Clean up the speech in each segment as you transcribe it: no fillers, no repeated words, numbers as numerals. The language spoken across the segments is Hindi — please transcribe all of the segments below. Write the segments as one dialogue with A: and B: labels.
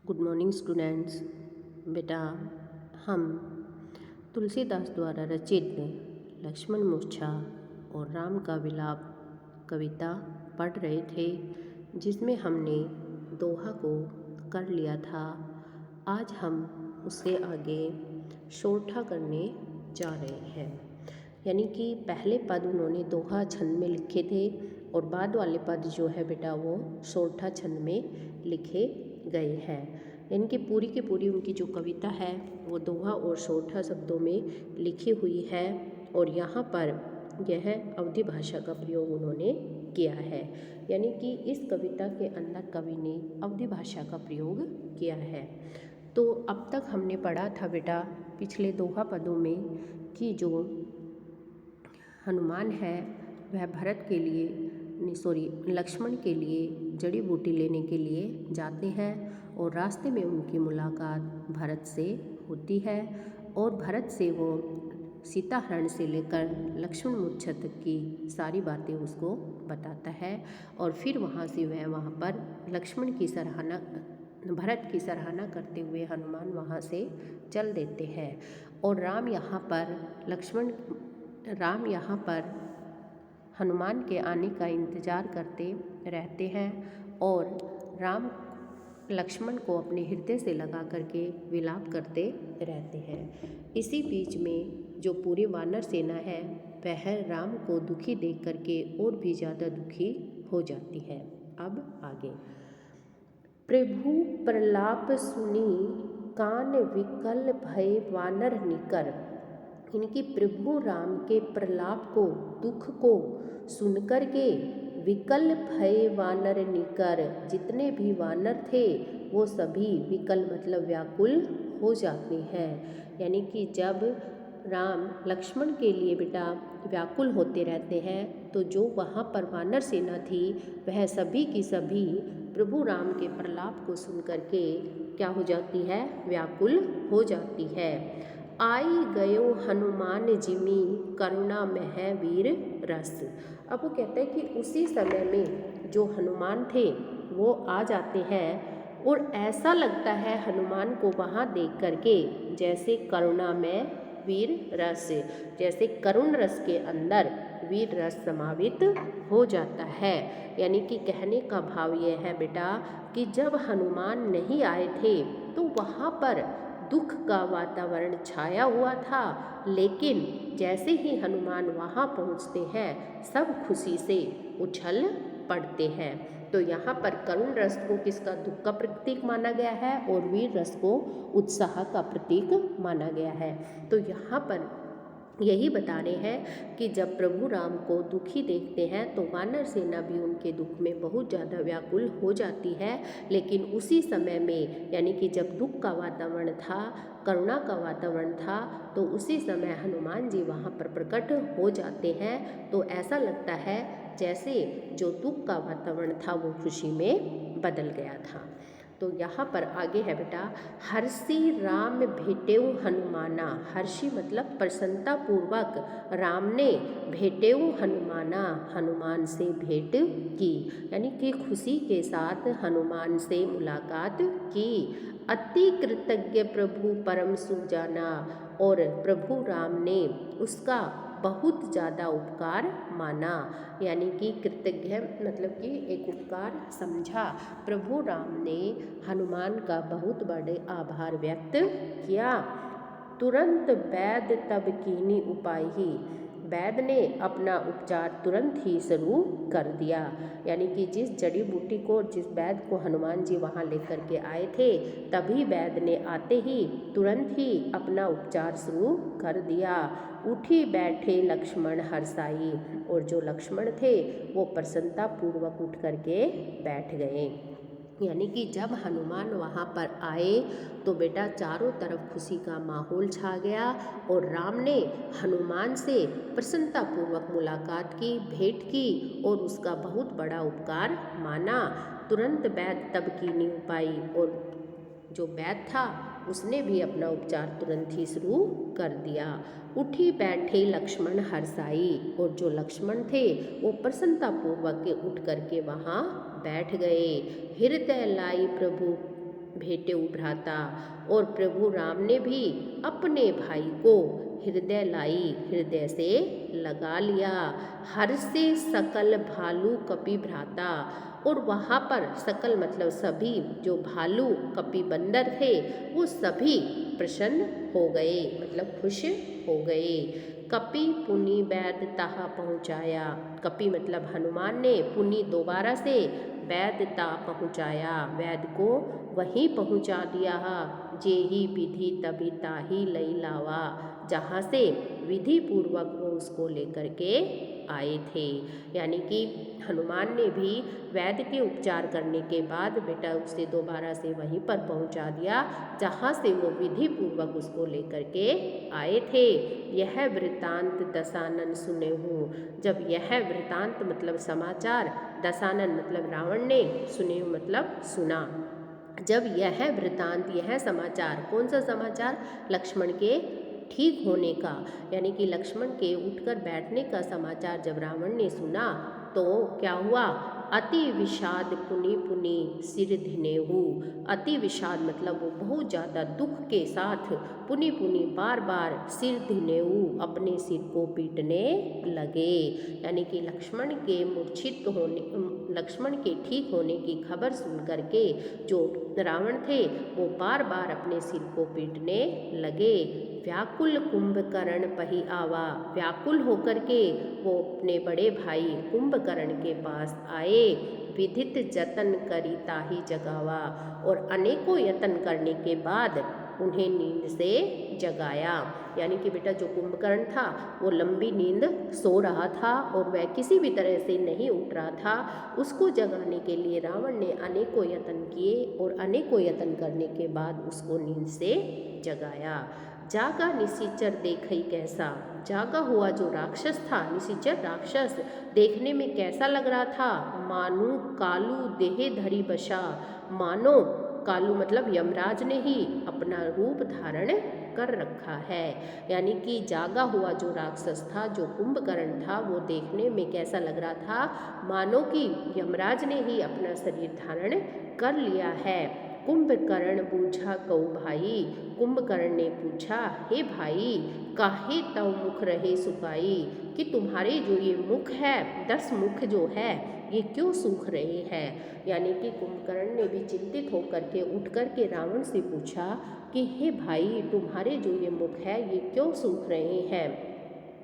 A: Good morning students. बेटा, हम तुलसीदास द्वारा रचित लक्ष्मण मूर्छा और राम का विलाप कविता पढ़ रहे थे, जिसमें हमने दोहा को कर लिया था। आज हम उससे आगे सोरठा करने जा रहे हैं। यानी कि पहले पद उन्होंने दोहा छंद में लिखे थे और बाद वाले पद जो है बेटा वो सोरठा छंद में लिखे गए हैं। यानी कि पूरी की पूरी उनकी जो कविता है वो दोहा और सोरठा शब्दों में लिखी हुई है और यहाँ पर यह अवधी भाषा का प्रयोग उन्होंने किया है। यानी कि इस कविता के अंदर कवि ने अवधी भाषा का प्रयोग किया है। तो अब तक हमने पढ़ा था बेटा पिछले दोहा पदों में कि जो हनुमान है वह भरत के लिए लक्ष्मण के लिए जड़ी बूटी लेने के लिए जाते हैं और रास्ते में उनकी मुलाकात भरत से होती है और भरत से वो सीता हरण से लेकर लक्ष्मण मूर्छा तक की सारी बातें उसको बताता है और फिर वहाँ से वह वहाँ पर भरत की सराहना करते हुए हनुमान वहाँ से चल देते हैं और राम यहाँ पर हनुमान के आने का इंतज़ार करते रहते हैं और राम लक्ष्मण को अपने हृदय से लगा करके विलाप करते रहते हैं। इसी बीच में जो पूरी वानर सेना है वह राम को दुखी देख करके और भी ज़्यादा दुखी हो जाती है। अब आगे, प्रभु प्रलाप सुनी कान विकल भय वानर निकर। इनकी प्रभु राम के प्रलाप को, दुख को सुनकर के विकल भय वानर निकर, जितने भी वानर थे वो सभी विकल मतलब व्याकुल हो जाते हैं। यानी कि जब राम लक्ष्मण के लिए बेटा व्याकुल होते रहते हैं तो जो वहाँ पर वानर सेना थी वह सभी की सभी प्रभु राम के प्रलाप को सुन करके क्या हो जाती है, व्याकुल हो जाती है। आई गयो हनुमान जिमी करुणा मह वीर रस। अब वो कहते हैं कि उसी समय में जो हनुमान थे वो आ जाते हैं और ऐसा लगता है हनुमान को वहाँ देख करके जैसे करुणा में वीर रस, जैसे करुण रस के अंदर वीर रस समावित हो जाता है। यानी कि कहने का भाव ये है बेटा कि जब हनुमान नहीं आए थे तो वहाँ पर दुख का वातावरण छाया हुआ था, लेकिन जैसे ही हनुमान वहाँ पहुँचते हैं सब खुशी से उछल पड़ते हैं। तो यहाँ पर करुण रस को किसका, दुख का प्रतीक माना गया है और वीर रस को उत्साह का प्रतीक माना गया है। तो यहाँ पर यही बता रहे हैं कि जब प्रभु राम को दुखी देखते हैं तो वानर सेना भी उनके दुख में बहुत ज़्यादा व्याकुल हो जाती है। लेकिन उसी समय में यानी कि जब दुख का वातावरण था, करुणा का वातावरण था, तो उसी समय हनुमान जी वहाँ पर प्रकट हो जाते हैं। तो ऐसा लगता है जैसे जो दुख का वातावरण था वो खुशी में बदल गया था। तो यहाँ पर आगे है बेटा, हर्षी राम भेटेऊ हनुमाना। हर्षी मतलब प्रसन्नता पूर्वक राम ने भेटेऊ हनुमाना, हनुमान से भेंट की, यानी कि खुशी के साथ हनुमान से मुलाकात की। अति कृतज्ञ प्रभु परम सुजाना, और प्रभु राम ने उसका बहुत ज़्यादा उपकार माना। यानी कि कृतज्ञ मतलब कि एक उपकार समझा। प्रभु राम ने हनुमान का बहुत बड़े आभार व्यक्त किया। तुरंत वैद्य तब कीनी उपाय, वैद्य ने अपना उपचार तुरंत ही शुरू कर दिया। यानी कि जिस जड़ी बूटी को, जिस वैद्य को हनुमान जी वहाँ लेकर के आए थे, तभी वैद्य ने आते ही तुरंत ही अपना उपचार शुरू कर दिया। उठी बैठे लक्ष्मण हर्षाई, और जो लक्ष्मण थे वो प्रसन्नता पूर्वक उठ करके बैठ गए। यानी कि जब हनुमान वहाँ पर आए तो बेटा चारों तरफ खुशी का माहौल छा गया और राम ने हनुमान से प्रसन्नतापूर्वक मुलाकात की, भेंट की और उसका बहुत बड़ा उपकार माना। तुरंत वैद्य तब कीनी उपाय, और जो वैद्य था उसने भी अपना उपचार तुरंत ही शुरू कर दिया। उठी बैठे लक्ष्मण हर्षाई, और जो लक्ष्मण थे वो प्रसन्नतापूर्वक उठ करके वहाँ बैठ गए। हृदय लाई प्रभु भेटे भ्राता। और प्रभु राम ने भी अपने भाई को हृदय लाई, हृदय से लगा लिया। हर से सकल भालू कपि भ्राता। और वहाँ पर सकल मतलब सभी, जो भालू कपि बंदर थे वो सभी प्रसन्न हो गए, मतलब खुश हो गए। कपि पुनि वैद तहा पहुँचाया। कपि मतलब हनुमान ने, पुनि दोबारा से, वैद ता पहुँचाया, वैद को वहीं पहुँचा दिया। जेहि विधि तभी ताही लई लावा। जहाँ से विधि पूर्वक वो उसको लेकर के आए थे। यानी कि हनुमान ने भी वैद्य के उपचार करने के बाद बेटा उसे दोबारा से वहीं पर पहुंचा दिया जहाँ से वो विधि पूर्वक उसको लेकर के आए थे। यह वृतांत दशानन सुने हूँ। जब यह वृतांत मतलब समाचार, दशानन मतलब रावण ने, सुने मतलब सुना। जब यह वृतांत, यह समाचार, कौन सा समाचार? लक्ष्मण के ठीक होने का, यानी कि लक्ष्मण के उठकर बैठने का समाचार जब रावण ने सुना तो क्या हुआ? अति विषाद पुनि पुनि सिर धिनेहु। अति विषाद मतलब वो बहुत ज़्यादा दुख के साथ पुनि पुनि बार बार सिर धिनेहु, अपने सिर को पीटने लगे। यानी कि लक्ष्मण के मूर्छित होने, लक्ष्मण के ठीक होने की खबर सुन करके जो रावण थे वो बार बार अपने सिर को पीटने लगे। व्याकुल कुंभकर्ण पही आवा। व्याकुल होकर के वो अपने बड़े भाई कुंभकर्ण के पास आए। विधित जतन करी ताही जगावा। और अनेकों यत्न करने के बाद उन्हें नींद से जगाया। यानी कि बेटा जो कुंभकर्ण था वो लंबी नींद सो रहा था और वह किसी भी तरह से नहीं उठ रहा था। उसको जगाने के लिए रावण ने अनेकों यत्न किए और अनेकों यत्न करने के बाद उसको नींद से जगाया। जागा निशिचर देखई कैसा। जागा हुआ जो राक्षस था, निशिचर राक्षस, देखने में कैसा लग रहा था? मानो कालू देहे धरी बसा। मानो कालू मतलब यमराज ने ही अपना रूप धारण कर रखा है। यानी कि जागा हुआ जो राक्षस था, जो कुंभकर्ण था, वो देखने में कैसा लग रहा था? मानो कि यमराज ने ही अपना शरीर धारण कर लिया है। कुंभकर्ण पूछा कौ भाई। कुंभकर्ण ने पूछा, हे भाई, काहे तव मुख रहे सुकाई, कि तुम्हारे जो ये मुख है, 10 मुख जो है ये क्यों सूख रहे हैं। यानी कि कुंभकर्ण ने भी चिंतित होकर के उठ कर के रावण से पूछा कि हे भाई, तुम्हारे जो ये मुख है ये क्यों सूख रहे हैं।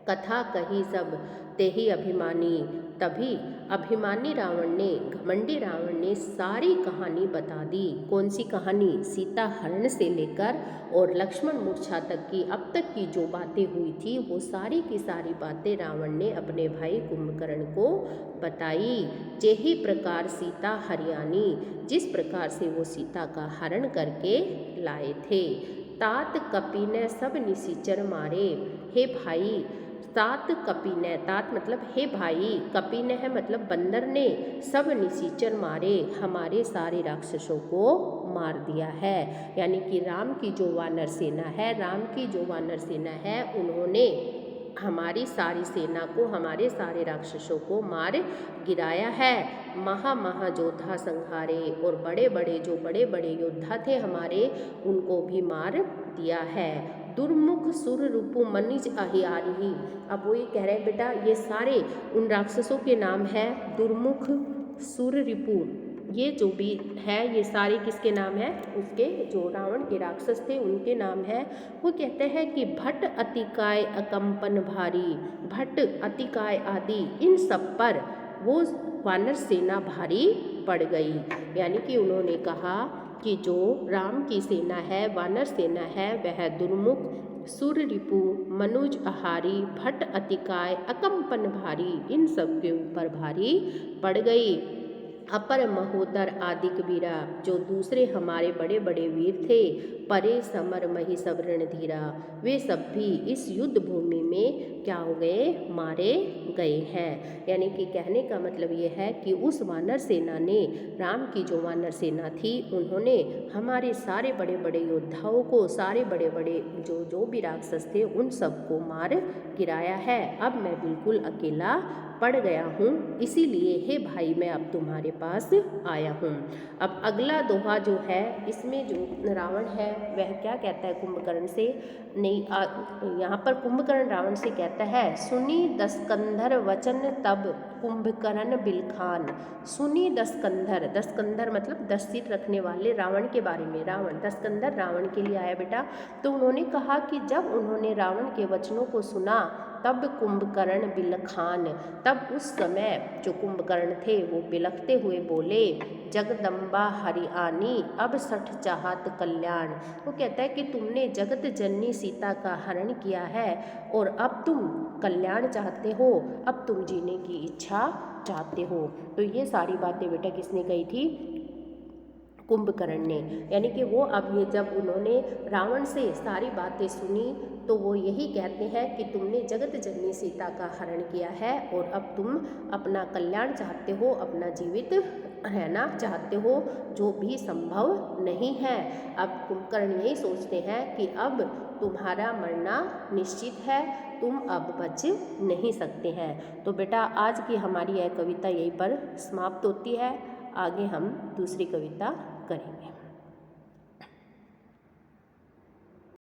A: कथा कही सब तेहि अभिमानी। तभी अभिमानी रावण ने, घमंडी रावण ने सारी कहानी बता दी। कौन सी कहानी? सीता हरण से लेकर और लक्ष्मण मूर्छा तक की, अब तक की जो बातें हुई थी वो सारी की सारी बातें रावण ने अपने भाई कुंभकर्ण को बताई। जेहि प्रकार सीता हरियाणी, जिस प्रकार से वो सीता का हरण करके लाए थे। तात कपि ने सब निशिचर मारे। हे भाई, तात कपि ने, तात मतलब हे भाई, कपि ने है मतलब बंदर ने, सब निशिचर मारे, हमारे सारे राक्षसों को मार दिया है। यानी कि राम की जो वानर सेना है, राम की जो वानर सेना है, उन्होंने हमारी सारी सेना को, हमारे सारे राक्षसों को मार गिराया है। महायोद्धा संहारे, और बड़े बड़े योद्धा थे हमारे, उनको भी मार दिया है। दुर्मुख सुर रूपु मनिज अहियारी। अब वो ये कह रहे हैं बेटा, ये सारे उन राक्षसों के नाम है। दुर्मुख, सुर रिपु, ये जो भी है ये सारे किसके नाम है? उसके जो रावण के राक्षस थे उनके नाम है। वो कहते हैं कि भट्ट, अतिकाय, अकंपन भारी। भट्ट, अतिकाय आदि इन सब पर वो वानर सेना भारी पड़ गई। यानी कि उन्होंने कहा कि जो राम की सेना है, वानर सेना है, वह दुर्मुख, सुर रिपु, मनुज आहारी, भट्ट, अतिकाय, अकंपन भारी, इन सब के ऊपर भारी पड़ गई। अपर महोदर आदिक वीरा, जो दूसरे हमारे बड़े बड़े वीर थे, परे समर मही सब रणधीरा, वे सब भी इस युद्ध भूमि में क्या हो गए? मारे गए हैं। यानी कि कहने का मतलब ये है कि उस वानर सेना ने, राम की जो वानर सेना थी, उन्होंने हमारे सारे बड़े बड़े योद्धाओं को, सारे बड़े बड़े जो भी राक्षस थे, उन सबको मार गिराया है। अब मैं बिल्कुल अकेला पड़ गया हूँ, इसीलिए हे भाई मैं अब तुम्हारे पास आया हूँ। अब अगला दोहा जो है, इसमें जो रावण है वह क्या कहता है कुंभकर्ण से, नहीं यहाँ पर कुंभकर्ण रावण से कहता है, सुनी दस्कंधर वचन तब कुंभकर्ण बिलखान। सुनी दस्कंधर, दस्कंधर मतलब 10 सिर रखने वाले रावण के बारे में, रावण दस्कंधर रावण के लिए आया बेटा। तो उन्होंने कहा कि जब उन्होंने रावण के वचनों को सुना तब कुंभकर्ण बिलखान, तब उस समय जो कुंभकर्ण थे वो बिलखते हुए बोले, जगदम्बा हरियाणी अब सठ चाहत कल्याण। वो कहता है कि तुमने जगत जननी सीता का हरण किया है और अब तुम कल्याण चाहते हो, अब तुम जीने की इच्छा चाहते हो। तो ये सारी बातें बेटा किसने कही थी, कुंभकर्ण ने। यानी कि वो अब ये जब उन्होंने रावण से सारी बातें सुनी तो वो यही कहते हैं कि तुमने जगत जननी सीता का हरण किया है और अब तुम अपना कल्याण चाहते हो, अपना जीवित रहना चाहते हो, जो भी संभव नहीं है। अब कुंभकर्ण यही सोचते हैं कि अब तुम्हारा मरना निश्चित है, तुम अब बच नहीं सकते हैं। तो बेटा आज की हमारी यह कविता यहीं पर समाप्त होती है, आगे हम दूसरी कविता करेंगे।